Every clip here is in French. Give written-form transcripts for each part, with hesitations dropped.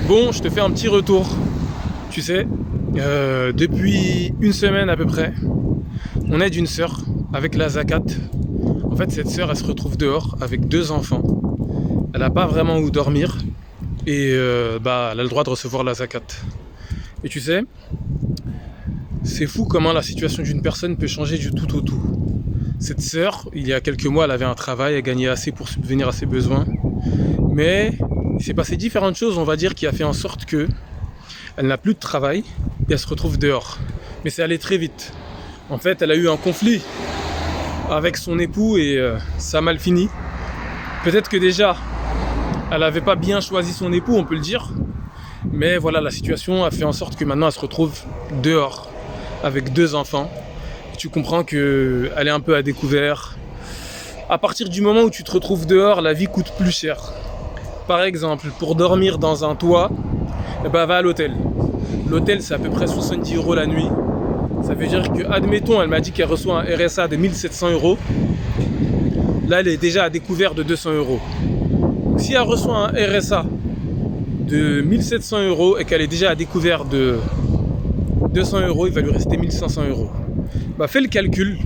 Bon, je te fais un petit retour. Tu sais, depuis une semaine à peu près, on aide une sœur avec la zakat. En fait, cette sœur, elle se retrouve dehors avec deux enfants. Elle n'a pas vraiment où dormir et elle a le droit de recevoir la zakat. Et tu sais, c'est fou comment la situation d'une personne peut changer du tout au tout. Cette sœur, il y a quelques mois, elle avait un travail, elle gagnait assez pour subvenir à ses besoins. Mais il s'est passé différentes choses, on va dire, qui a fait en sorte que elle n'a plus de travail et elle se retrouve dehors. Mais c'est allé très vite. En fait, elle a eu un conflit avec son époux et ça a mal fini. Peut-être que déjà, elle n'avait pas bien choisi son époux, on peut le dire. Mais voilà, la situation a fait en sorte que maintenant elle se retrouve dehors avec deux enfants. Tu comprends qu'elle est un peu à découvert. À partir du moment où tu te retrouves dehors, la vie coûte plus cher. Par exemple, pour dormir dans un toit, va à l'hôtel. L'hôtel, c'est à peu près 70 € la nuit. Ça veut dire que, admettons, elle m'a dit qu'elle reçoit un RSA de 1700 €. Là, elle est déjà à découvert de 200 €. Si elle reçoit un RSA de 1700 € et qu'elle est déjà à découvert de 200 €, il va lui rester 1500 €. Fais le calcul.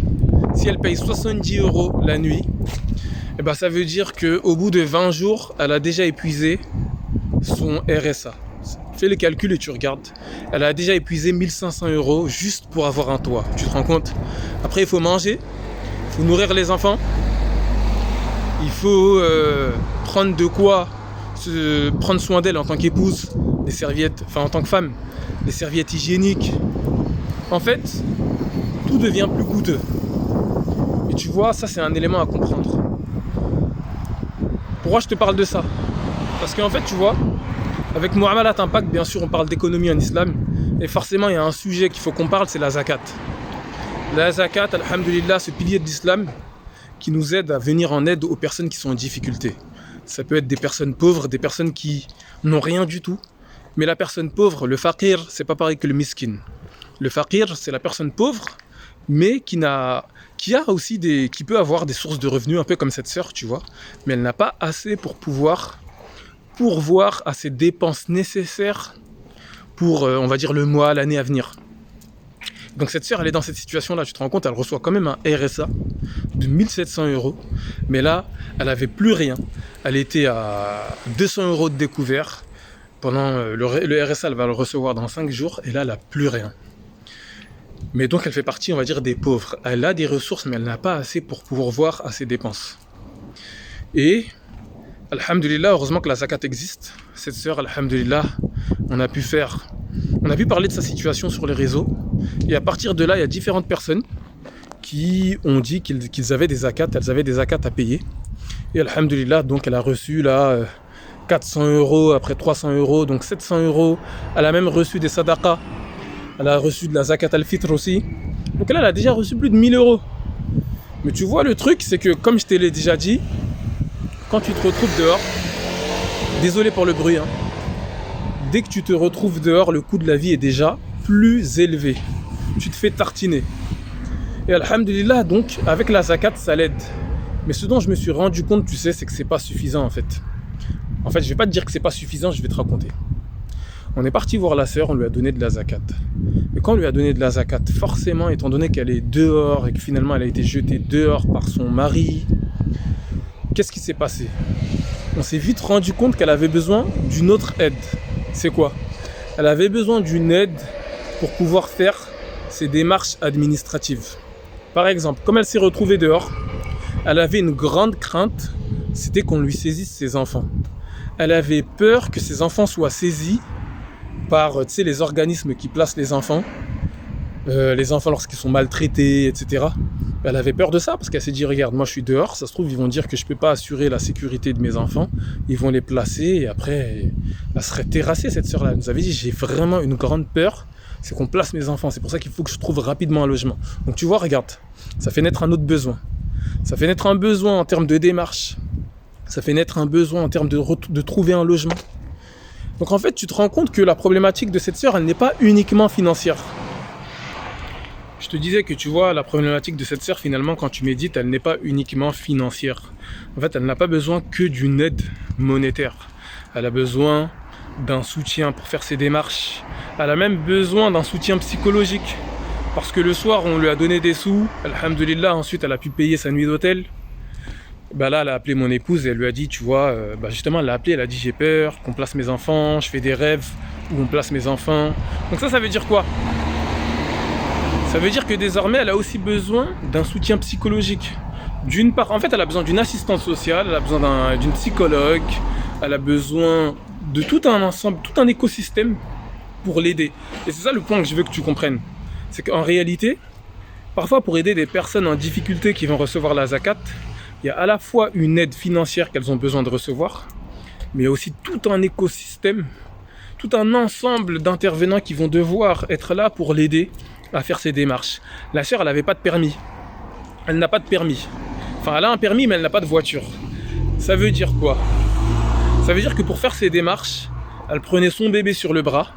Si elle paye 70 € la nuit, ça veut dire qu'au bout de 20 jours, elle a déjà épuisé son RSA. Fais le calcul et tu regardes. Elle a déjà épuisé 1500 € juste pour avoir un toit. Tu te rends compte? Après, il faut manger, il faut nourrir les enfants, il faut prendre de quoi prendre soin d'elle en tant qu'épouse, les serviettes, en tant que femme, les serviettes hygiéniques. En fait, tout devient plus coûteux. Et tu vois, ça c'est un élément à comprendre. Pourquoi je te parle de ça? Parce qu'en fait, tu vois, avec Mu'amalat Impact, bien sûr, on parle d'économie en islam. Et forcément, il y a un sujet qu'il faut qu'on parle, c'est la zakat. La zakat, alhamdulillah, ce pilier de l'islam qui nous aide à venir en aide aux personnes qui sont en difficulté. Ça peut être des personnes pauvres, des personnes qui n'ont rien du tout. Mais la personne pauvre, le faqir, c'est pas pareil que le miskin. Le faqir, c'est la personne pauvre, mais qui peut avoir des sources de revenus, un peu comme cette sœur, tu vois. Mais elle n'a pas assez pour pouvoir pourvoir à ses dépenses nécessaires pour, on va dire, le mois, l'année à venir. Donc cette sœur, elle est dans cette situation-là, tu te rends compte, elle reçoit quand même un RSA de 1700 €. Mais là, elle n'avait plus rien. Elle était à 200 € de découvert. Pendant le RSA, elle va le recevoir dans 5 jours, et là, elle n'a plus rien. Mais donc, elle fait partie, on va dire, des pauvres. Elle a des ressources, mais elle n'a pas assez pour pourvoir à ses dépenses. Et, alhamdulillah, heureusement que la zakat existe. Cette sœur, alhamdulillah, on a pu parler de sa situation sur les réseaux. Et à partir de là, il y a différentes personnes qui ont dit qu'ils avaient des zakats, elles avaient des zakats à payer. Et alhamdulillah, donc elle a reçu là 400 €, après 300 €, donc 700 €. Elle a même reçu des sadaqas. Elle a reçu de la zakat al-fitr aussi. Donc là, elle a déjà reçu plus de 1000 €. Mais tu vois, le truc, c'est que, comme je te l'ai déjà dit, quand tu te retrouves dehors, désolé pour le bruit, dès que tu te retrouves dehors, le coût de la vie est déjà plus élevé. Tu te fais tartiner. Et alhamdulillah, donc, avec la zakat, ça l'aide. Mais ce dont je me suis rendu compte, tu sais, c'est que c'est pas suffisant en fait. En fait, je vais pas te dire que c'est pas suffisant, je vais te raconter. On est parti voir la sœur, on lui a donné de la zakat. Mais quand on lui a donné de la zakat, forcément, étant donné qu'elle est dehors et que finalement elle a été jetée dehors par son mari, qu'est-ce qui s'est passé? On s'est vite rendu compte qu'elle avait besoin d'une autre aide. C'est quoi? Elle avait besoin d'une aide pour pouvoir faire ses démarches administratives. Par exemple, comme elle s'est retrouvée dehors, elle avait une grande crainte, c'était qu'on lui saisisse ses enfants. Elle avait peur que ses enfants soient saisis par les organismes qui placent les enfants lorsqu'ils sont maltraités, etc. Elle avait peur de ça parce qu'elle s'est dit, regarde, moi je suis dehors, ça se trouve ils vont dire que je ne peux pas assurer la sécurité de mes enfants, ils vont les placer et après elle serait terrassée, cette sœur-là. Elle nous avait dit, j'ai vraiment une grande peur, c'est qu'on place mes enfants, c'est pour ça qu'il faut que je trouve rapidement un logement. Donc tu vois, regarde, ça fait naître un autre besoin. Ça fait naître un besoin en termes de démarche. Ça fait naître un besoin en termes de trouver un logement. Donc en fait, tu te rends compte que la problématique de cette sœur, elle n'est pas uniquement financière. Je te disais que tu vois, la problématique de cette sœur, finalement, quand tu médites, elle n'est pas uniquement financière. En fait, elle n'a pas besoin que d'une aide monétaire. Elle a besoin d'un soutien pour faire ses démarches. Elle a même besoin d'un soutien psychologique. Parce que le soir, on lui a donné des sous. Alhamdulillah, ensuite, elle a pu payer sa nuit d'hôtel. Bah là, elle a appelé mon épouse et elle lui a dit, tu vois, justement, elle l'a appelé, elle a dit, j'ai peur qu'on place mes enfants, je fais des rêves où on place mes enfants. Donc ça veut dire quoi? Ça veut dire que désormais, elle a aussi besoin d'un soutien psychologique. D'une part, en fait, elle a besoin d'une assistante sociale, elle a besoin d'une psychologue, elle a besoin de tout un ensemble, tout un écosystème pour l'aider. Et c'est ça le point que je veux que tu comprennes. C'est qu'en réalité, parfois pour aider des personnes en difficulté qui vont recevoir la zakat, il y a à la fois une aide financière qu'elles ont besoin de recevoir, mais il y a aussi tout un écosystème, tout un ensemble d'intervenants qui vont devoir être là pour l'aider à faire ses démarches. La sœur, elle n'avait pas de permis. Elle n'a pas de permis. Enfin, elle a un permis, mais elle n'a pas de voiture. Ça veut dire quoi? Ça veut dire que pour faire ses démarches, elle prenait son bébé sur le bras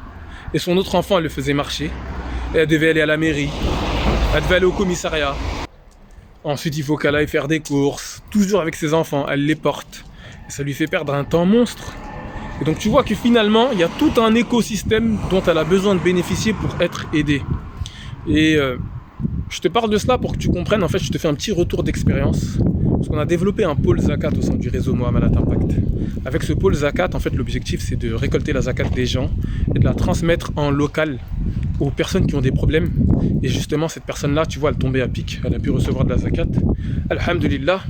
et son autre enfant, elle le faisait marcher. Et elle devait aller à la mairie, elle devait aller au commissariat. Ensuite, il faut qu'elle aille faire des courses, toujours avec ses enfants, elle les porte. Et ça lui fait perdre un temps monstre. Et donc tu vois que finalement, il y a tout un écosystème dont elle a besoin de bénéficier pour être aidée. Et je te parle de cela pour que tu comprennes, en fait, je te fais un petit retour d'expérience. Parce qu'on a développé un pôle zakat au sein du réseau Muamalat Impact. Avec ce pôle zakat, en fait, l'objectif, c'est de récolter la zakat des gens et de la transmettre en local aux personnes qui ont des problèmes. Et justement, cette personne-là, tu vois, elle tombait à pic, elle a pu recevoir de la zakat. Alhamdulillah.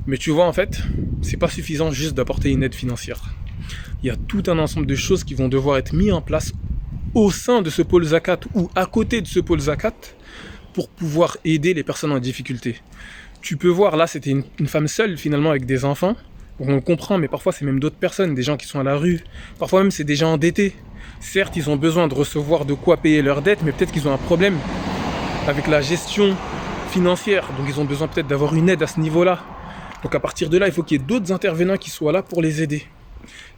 Mais tu vois, en fait, c'est pas suffisant juste d'apporter une aide financière. Il y a tout un ensemble de choses qui vont devoir être mises en place au sein de ce pôle zakat ou à côté de ce pôle zakat pour pouvoir aider les personnes en difficulté. Tu peux voir, là, c'était une femme seule, finalement, avec des enfants. On le comprend, mais parfois, c'est même d'autres personnes, des gens qui sont à la rue. Parfois même, c'est des gens endettés. Certes, ils ont besoin de recevoir de quoi payer leurs dettes, mais peut-être qu'ils ont un problème avec la gestion financière. Donc, ils ont besoin peut-être d'avoir une aide à ce niveau-là. Donc, à partir de là, il faut qu'il y ait d'autres intervenants qui soient là pour les aider.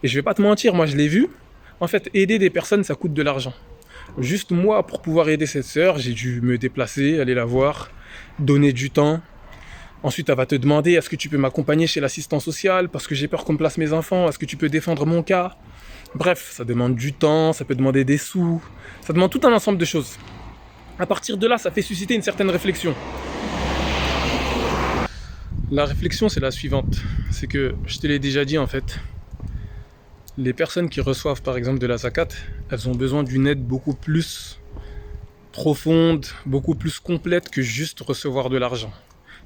Et je vais pas te mentir, moi, je l'ai vu. En fait, aider des personnes, ça coûte de l'argent. Juste moi, pour pouvoir aider cette sœur, j'ai dû me déplacer, aller la voir, donner du temps. Ensuite, elle va te demander, est-ce que tu peux m'accompagner chez l'assistant social parce que j'ai peur qu'on me place mes enfants, est-ce que tu peux défendre mon cas? Bref, ça demande du temps, ça peut demander des sous, ça demande tout un ensemble de choses. À partir de là, ça fait susciter une certaine réflexion. La réflexion, c'est la suivante. C'est que, je te l'ai déjà dit en fait, les personnes qui reçoivent par exemple de la zakat, elles ont besoin d'une aide beaucoup plus profonde, beaucoup plus complète que juste recevoir de l'argent.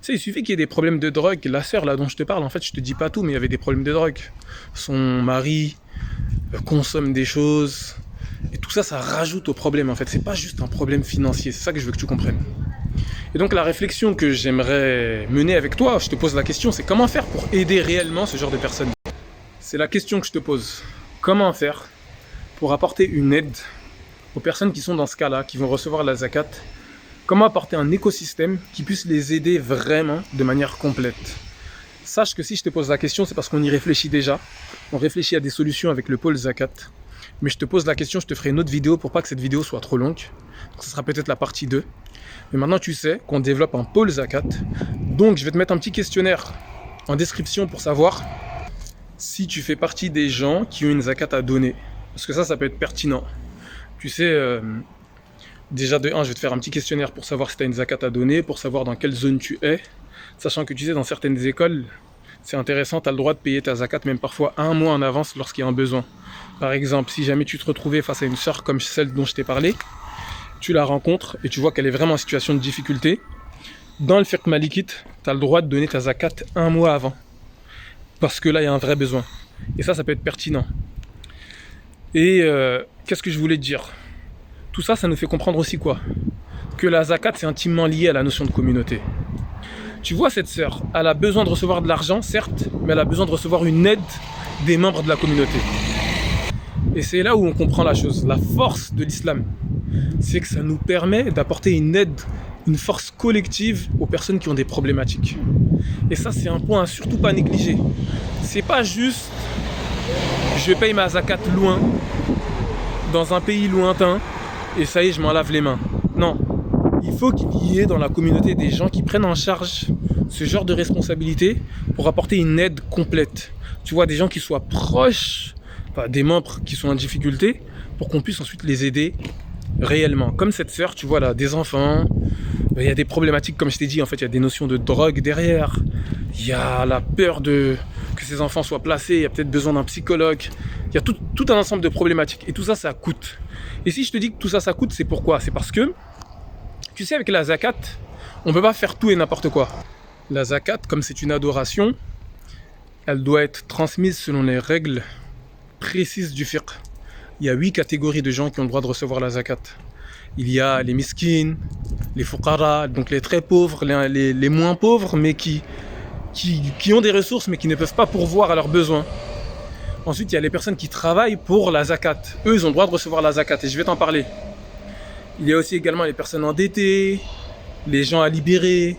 Tu sais, il suffit qu'il y ait des problèmes de drogue. La sœur là dont je te parle, en fait, je te dis pas tout, mais il y avait des problèmes de drogue. Son mari consomme des choses. Et tout ça, ça rajoute au problème, en fait. C'est pas juste un problème financier. C'est ça que je veux que tu comprennes. Et donc, la réflexion que j'aimerais mener avec toi, je te pose la question, c'est comment faire pour aider réellement ce genre de personnes? C'est la question que je te pose. Comment faire pour apporter une aide aux personnes qui sont dans ce cas-là, qui vont recevoir la zakat? Comment apporter un écosystème qui puisse les aider vraiment de manière complète? Sache que si je te pose la question, c'est parce qu'on y réfléchit déjà. On réfléchit à des solutions avec le pôle zakat. Mais je te pose la question, je te ferai une autre vidéo pour pas que cette vidéo soit trop longue. Donc ce sera peut-être la partie 2. Mais maintenant tu sais qu'on développe un pôle zakat. Donc je vais te mettre un petit questionnaire en description pour savoir si tu fais partie des gens qui ont une zakat à donner. Parce que ça peut être pertinent. Tu sais... Déjà de 1, je vais te faire un petit questionnaire pour savoir si tu as une zakat à donner, pour savoir dans quelle zone tu es. Sachant que tu sais, dans certaines écoles, c'est intéressant, tu as le droit de payer ta zakat même parfois un mois en avance lorsqu'il y a un besoin. Par exemple, si jamais tu te retrouvais face à une sœur comme celle dont je t'ai parlé, tu la rencontres et tu vois qu'elle est vraiment en situation de difficulté. Dans le fiqh malikite, tu as le droit de donner ta zakat un mois avant. Parce que là, il y a un vrai besoin. Et ça peut être pertinent. Et qu'est-ce que je voulais te dire ? Tout ça, ça nous fait comprendre aussi quoi? Que la zakat, c'est intimement lié à la notion de communauté. Tu vois, cette sœur, elle a besoin de recevoir de l'argent, certes, mais elle a besoin de recevoir une aide des membres de la communauté. Et c'est là où on comprend la chose. La force de l'islam, c'est que ça nous permet d'apporter une aide, une force collective aux personnes qui ont des problématiques. Et ça, c'est un point à surtout pas négliger. C'est pas juste, je paye ma zakat loin, dans un pays lointain, et ça y est, je m'en lave les mains. Non, il faut qu'il y ait dans la communauté des gens qui prennent en charge ce genre de responsabilité pour apporter une aide complète. Tu vois, des gens qui soient proches enfin, des membres qui sont en difficulté pour qu'on puisse ensuite les aider réellement. Comme cette sœur, tu vois là, des enfants, il y a des problématiques, comme je t'ai dit, en fait, il y a des notions de drogue derrière, il y a la peur que ces enfants soient placés, il y a peut-être besoin d'un psychologue, il y a tout un ensemble de problématiques. Et tout ça, ça coûte. Et si je te dis que tout ça, ça coûte, c'est pourquoi? C'est parce que, tu sais, avec la zakat, on ne peut pas faire tout et n'importe quoi. La zakat, comme c'est une adoration, elle doit être transmise selon les règles précises du fiqh. Il y a 8 catégories de gens qui ont le droit de recevoir la zakat. Il y a les miskines, les fuqara, donc les très pauvres, les moins pauvres, mais qui ont des ressources, mais qui ne peuvent pas pourvoir à leurs besoins. Ensuite, il y a les personnes qui travaillent pour la zakat. Eux, ils ont le droit de recevoir la zakat, et je vais t'en parler. Il y a aussi également les personnes endettées, les gens à libérer.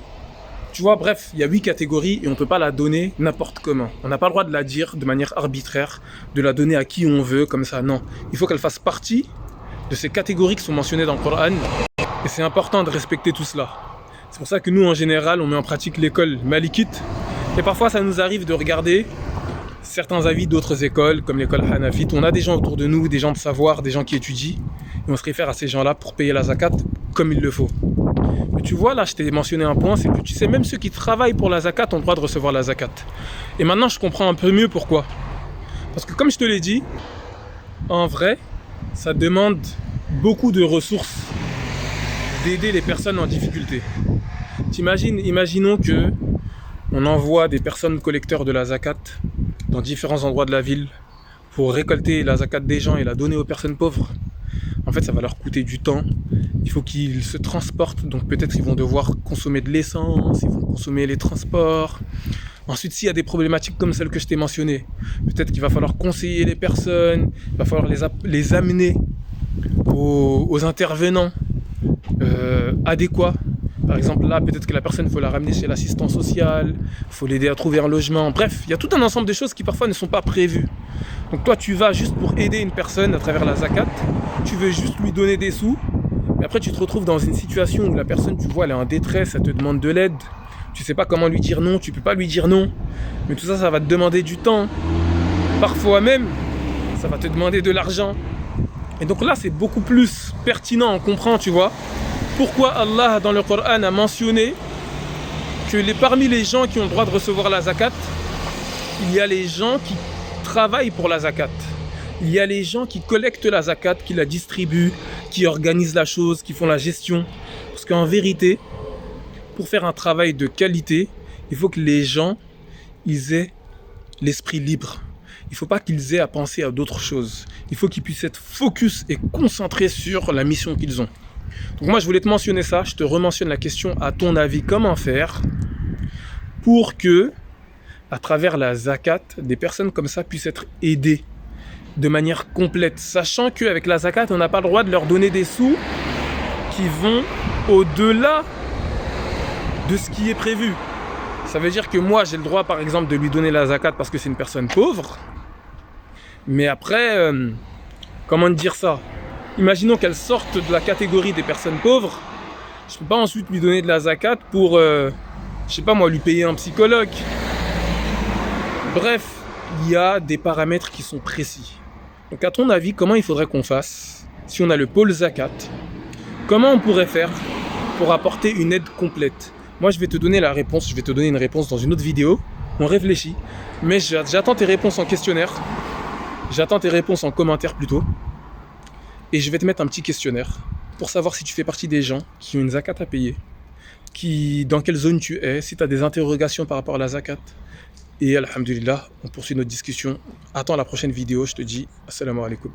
Tu vois, bref, il y a 8 catégories et on ne peut pas la donner n'importe comment. On n'a pas le droit de la dire de manière arbitraire, de la donner à qui on veut, comme ça, non. Il faut qu'elle fasse partie de ces catégories qui sont mentionnées dans le Coran. Et c'est important de respecter tout cela. C'est pour ça que nous, en général, on met en pratique l'école malikite. Et parfois, ça nous arrive de regarder certains avis d'autres écoles, comme l'école hanafite. On a des gens autour de nous, des gens de savoir, des gens qui étudient. Et on se réfère à ces gens-là pour payer la zakat comme il le faut. Mais tu vois, là, je t'ai mentionné un point, c'est que tu sais, même ceux qui travaillent pour la zakat ont le droit de recevoir la zakat. Et maintenant, je comprends un peu mieux pourquoi. Parce que comme je te l'ai dit, en vrai, ça demande beaucoup de ressources d'aider les personnes en difficulté. Imaginons que on envoie des personnes collecteurs de la zakat dans différents endroits de la ville pour récolter la zakat des gens et la donner aux personnes pauvres. En fait, ça va leur coûter du temps. Il faut qu'ils se transportent, donc peut-être ils vont devoir consommer de l'essence, ils vont consommer les transports. Ensuite, s'il y a des problématiques comme celles que je t'ai mentionnées, peut-être qu'il va falloir conseiller les personnes, il va falloir les amener aux intervenants adéquats. Par exemple, là, peut-être que la personne, il faut la ramener chez l'assistant social, il faut l'aider à trouver un logement. Bref, il y a tout un ensemble de choses qui parfois ne sont pas prévues. Donc toi, tu vas juste pour aider une personne à travers la zakat, tu veux juste lui donner des sous, mais après tu te retrouves dans une situation où la personne, tu vois, elle est en détresse, elle te demande de l'aide, tu sais pas comment lui dire non, tu peux pas lui dire non, mais tout ça, ça va te demander du temps. Parfois même, ça va te demander de l'argent. Et donc là, c'est beaucoup plus pertinent, on comprend, tu vois, pourquoi Allah, dans le Coran, a mentionné que parmi les gens qui ont le droit de recevoir la zakat, il y a les gens qui travaillent pour la zakat. Il y a les gens qui collectent la zakat, qui la distribuent, qui organisent la chose, qui font la gestion. Parce qu'en vérité, pour faire un travail de qualité, il faut que les gens ils aient l'esprit libre. Il ne faut pas qu'ils aient à penser à d'autres choses. Il faut qu'ils puissent être focus et concentrés sur la mission qu'ils ont. Donc moi, je voulais te mentionner ça. Je te rementionne la question, à ton avis, comment faire pour que, à travers la zakat, des personnes comme ça puissent être aidées de manière complète, sachant qu'avec la zakat, on n'a pas le droit de leur donner des sous qui vont au-delà de ce qui est prévu. Ça veut dire que moi, j'ai le droit, par exemple, de lui donner la zakat parce que c'est une personne pauvre. Mais après, comment dire ça? Imaginons qu'elle sorte de la catégorie des personnes pauvres. Je ne peux pas ensuite lui donner de la zakat pour, je sais pas moi, lui payer un psychologue. Bref, il y a des paramètres qui sont précis. Donc à ton avis, comment il faudrait qu'on fasse si on a le pôle zakat? Comment on pourrait faire pour apporter une aide complète? Moi, je vais te donner la réponse. Je vais te donner une réponse dans une autre vidéo. On réfléchit. Mais j'attends tes réponses en questionnaire. J'attends tes réponses en commentaire plutôt. Et je vais te mettre un petit questionnaire pour savoir si tu fais partie des gens qui ont une zakat à payer, dans quelle zone tu es, si tu as des interrogations par rapport à la zakat. Et alhamdulillah, on poursuit notre discussion. Attends la prochaine vidéo. Je te dis assalamu alaikum.